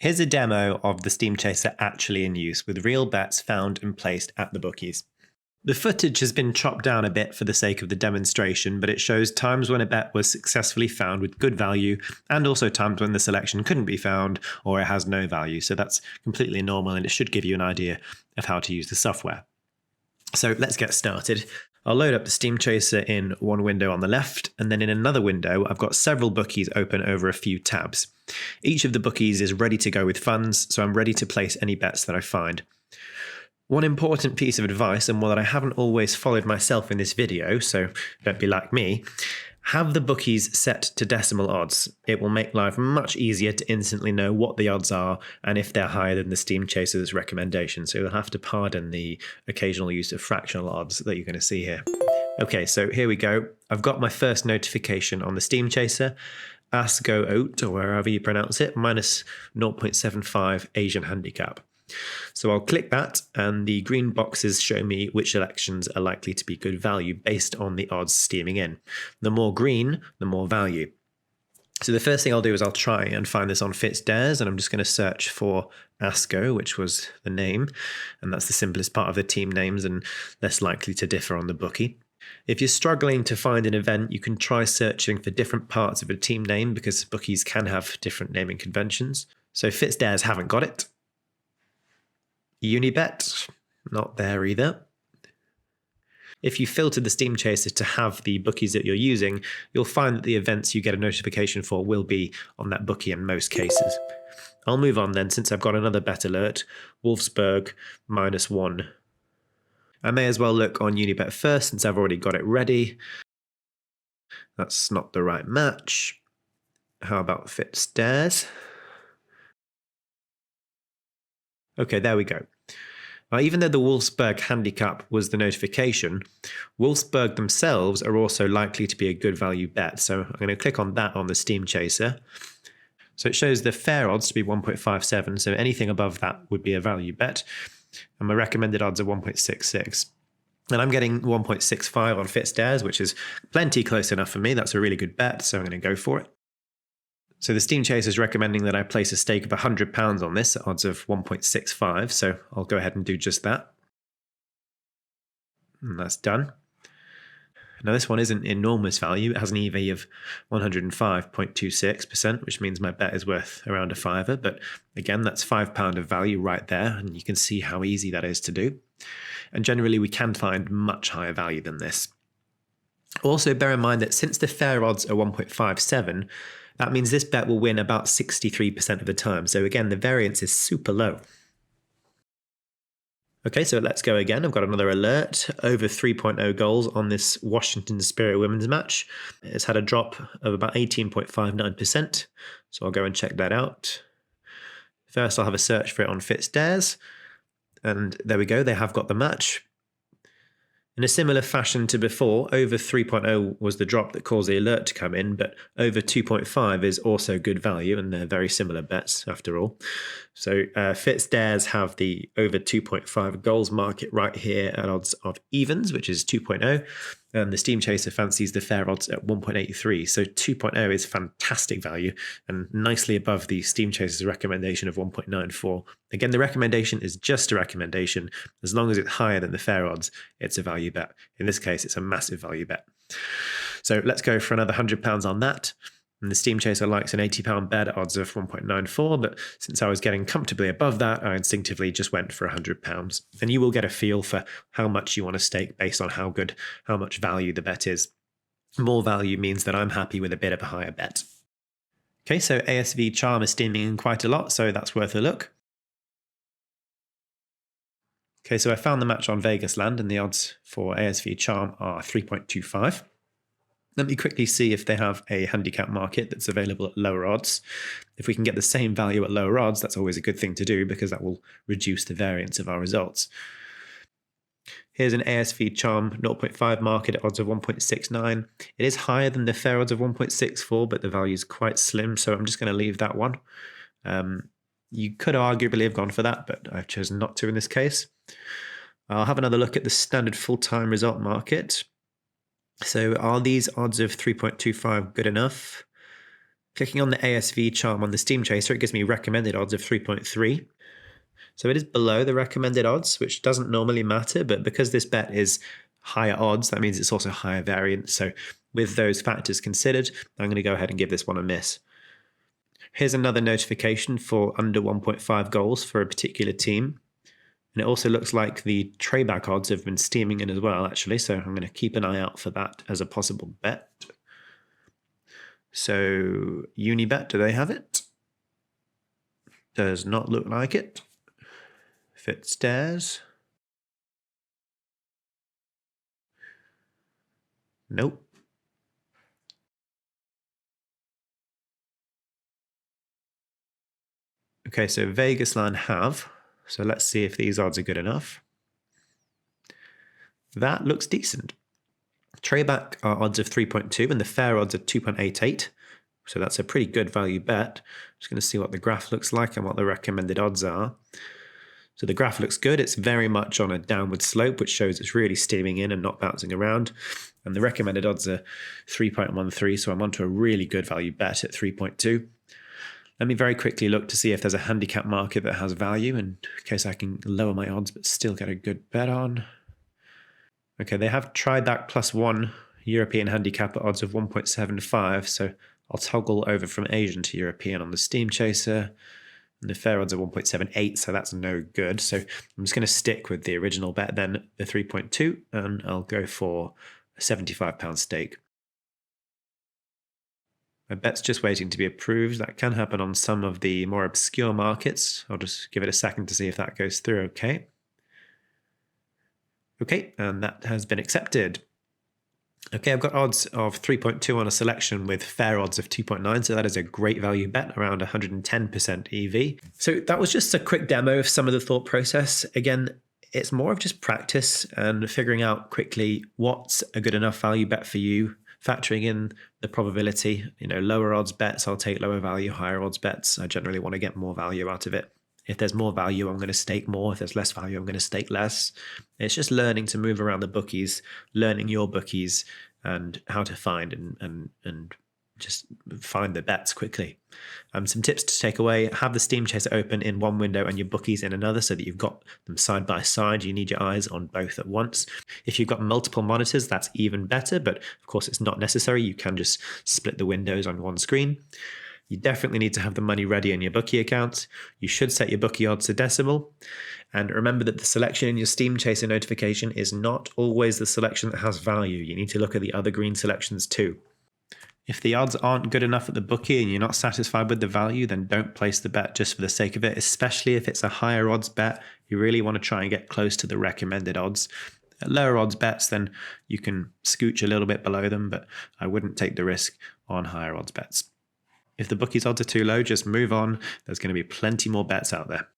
Here's a demo of the Steam Chaser actually in use, with real bets found and placed at the bookies. The footage has been chopped down a bit for the sake of the demonstration, but it shows times when a bet was successfully found with good value, and also times when the selection couldn't be found or it has no value. So that's completely normal, and it should give you an idea of how to use the software. So let's get started. I'll load up the Steam Chaser in one window on the left, and then in another window, I've got several bookies open over a few tabs. Each of the bookies is ready to go with funds, so I'm ready to place any bets that I find. One important piece of advice, and one that I haven't always followed myself in this video, so don't be like me, have the bookies set to decimal odds. It will make life much easier to instantly know what the odds are and if they're higher than the Steam Chaser's recommendation. So you'll have to pardon the occasional use of fractional odds that you're going to see here. Okay, so here we go. I've got my first notification on the Steam Chaser. ASGO Oat, or wherever you pronounce it, minus 0.75 Asian handicap. So I'll click that, and the green boxes show me which elections are likely to be good value based on the odds steaming in. The more green, the more value. So the first thing I'll do is I'll try and find this on FitzDares, and I'm just going to search for ASCO, which was the name, and that's the simplest part of the team names and less likely to differ on the bookie. If you're struggling to find an event, you can try searching for different parts of a team name, because bookies can have different naming conventions. So FitzDares haven't got it. Unibet, not there either. If you filter the Steam Chaser to have the bookies that you're using, you'll find that the events you get a notification for will be on that bookie in most cases. I'll move on then, since I've got another bet alert, Wolfsburg -1. I may as well look on Unibet first, since I've already got it ready. That's not the right match. How about FitzDares? Okay, there we go. Even though the Wolfsburg handicap was the notification, Wolfsburg themselves are also likely to be a good value bet. So I'm going to click on that on the Steam Chaser. So it shows the fair odds to be 1.57. So anything above that would be a value bet. And my recommended odds are 1.66. And I'm getting 1.65 on FitzDares, which is plenty close enough for me. That's a really good bet, so I'm going to go for it. So the Steam Chaser is recommending that I place a stake of £100 on this at odds of 1.65, so I'll go ahead and do just that. And that's done. Now this one isn't enormous value. It has an EV of 105.26%, which means my bet is worth around a fiver, but again, that's £5 of value right there, and you can see how easy that is to do. And generally, we can find much higher value than this. Also, bear in mind that since the fair odds are 1.57, that means this bet will win about 63% of the time. So again, the variance is super low. Okay, so let's go again. I've got another alert. Over 3.0 goals on this Washington Spirit women's match. It's had a drop of about 18.59%. So I'll go and check that out. First, I'll have a search for it on FitzDares. And there we go, they have got the match. In a similar fashion to before, over 3.0 was the drop that caused the alert to come in, but over 2.5 is also good value, and they're very similar bets after all. So FitzDares have the over 2.5 goals market right here at odds of evens, which is 2.0, and the Steam Chaser fancies the fair odds at 1.83. So 2.0 is fantastic value and nicely above the Steam Chaser's recommendation of 1.94. Again, the recommendation is just a recommendation. As long as it's higher than the fair odds, it's a value bet. In this case, it's a massive value bet. So let's go for another £100 on that. And the Steam Chaser likes an £80 bet at odds of 1.94, but since I was getting comfortably above that, I instinctively just went for £100. And you will get a feel for how much you want to stake based on how much value the bet is. More value means that I'm happy with a bit of a higher bet. Okay, so ASV Charm is steaming in quite a lot, so that's worth a look. Okay, so I found the match on Vegas Land, and the odds for ASV Charm are 3.25. Let me quickly see if they have a handicap market that's available at lower odds. If we can get the same value at lower odds, that's always a good thing to do, because that will reduce the variance of our results. Here's an ASV Charm 0.5 market at odds of 1.69. It is higher than the fair odds of 1.64, but the value is quite slim, so I'm just going to leave that one. You could arguably have gone for that, but I've chosen not to in this case. I'll have another look at the standard full-time result market. So are these odds of 3.25 good enough? Clicking on the ASV charm on the Steam Chaser, it gives me recommended odds of 3.3. So it is below the recommended odds, which doesn't normally matter, but because this bet is higher odds, that means it's also higher variance. So with those factors considered, I'm going to go ahead and give this one a miss. Here's another notification for under 1.5 goals for a particular team. And it also looks like the tray-back odds have been steaming in as well, actually. So I'm going to keep an eye out for that as a possible bet. So Unibet, do they have it? Does not look like it. Fitstairs. Nope. Okay, so Vegasland have. So let's see if these odds are good enough. That looks decent. Trayback are odds of 3.2 and the fair odds are 2.88. So that's a pretty good value bet. Just going to see what the graph looks like and what the recommended odds are. So the graph looks good. It's very much on a downward slope, which shows it's really steaming in and not bouncing around. And the recommended odds are 3.13, so I'm onto a really good value bet at 3.2. Let me very quickly look to see if there's a handicap market that has value in case I can lower my odds but still get a good bet on. Okay, they have tryback +1 European handicap at odds of 1.75, so I'll toggle over from Asian to European on the Steam Chaser. And the fair odds are 1.78, so that's no good. So I'm just going to stick with the original bet then, the 3.2, and I'll go for a £75 stake. My bet's just waiting to be approved. That can happen on some of the more obscure markets. I'll just give it a second to see if that goes through okay. Okay, and that has been accepted. Okay, I've got odds of 3.2 on a selection with fair odds of 2.9, so that is a great value bet, around 110% EV. So that was just a quick demo of some of the thought process. Again, it's more of just practice and figuring out quickly what's a good enough value bet for you, factoring in the probability. Lower odds bets, I'll take lower value. Higher odds bets, I generally want to get more value out of it. If there's more value, I'm going to stake more. If there's less value, I'm going to stake less. It's just learning to move around the bookies, learning your bookies and how to find and just find the bets quickly. Some tips to take away: have the Steam Chaser open in one window and your bookies in another so that you've got them side by side. You need your eyes on both at once. If you've got multiple monitors, that's even better, but of course it's not necessary. You can just split the windows on one screen. You definitely need to have the money ready in your bookie account. You should set your bookie odds to decimal. And remember that the selection in your Steam Chaser notification is not always the selection that has value. You need to look at the other green selections too. If the odds aren't good enough at the bookie and you're not satisfied with the value, then don't place the bet just for the sake of it, especially if it's a higher odds bet. You really want to try and get close to the recommended odds. At lower odds bets, then you can scooch a little bit below them, but I wouldn't take the risk on higher odds bets. If the bookie's odds are too low, just move on. There's going to be plenty more bets out there.